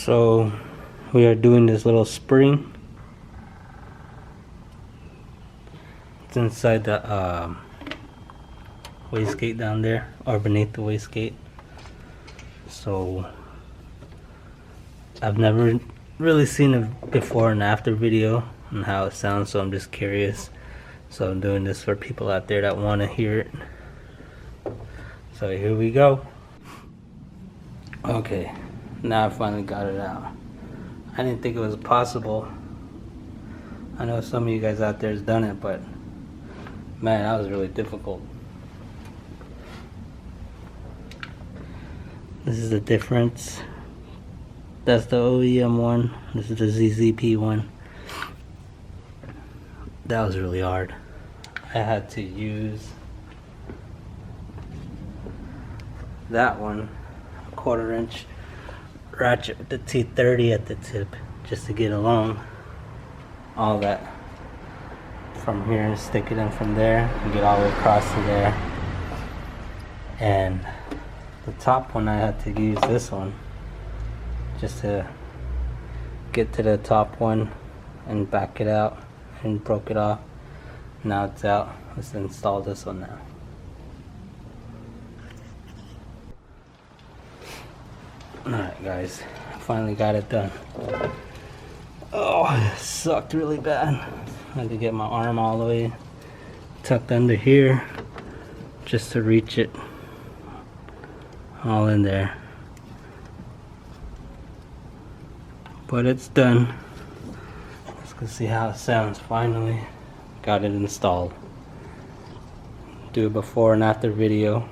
So we are doing this little spring. It's inside the wastegate down there, or beneath the wastegate. So I've never really seen a before and after video on how it sounds, so I'm just curious. So I'm doing this for people out there that want to hear it. So here we go. Okay, now I finally got it out. I didn't think it was possible. I know some of you guys out there has done it, but man, that was really difficult. This is the difference. That's the OEM one. This is the ZZP one. That was really hard. I had to use that one, a 1/4 inch ratchet with the T30 at the tip, just to get along all that from here and stick it in from there and get all the way across to there. And the top one, I had to use this one just to get to the top one and back it out, and broke it off. Now it's out. Let's install this one now. Alright guys, finally got it done. Oh, it sucked really bad. I had to get my arm all the way tucked under here just to reach it all in there. But it's done. Let's go see how it sounds. Finally got it installed. Do a before and after video.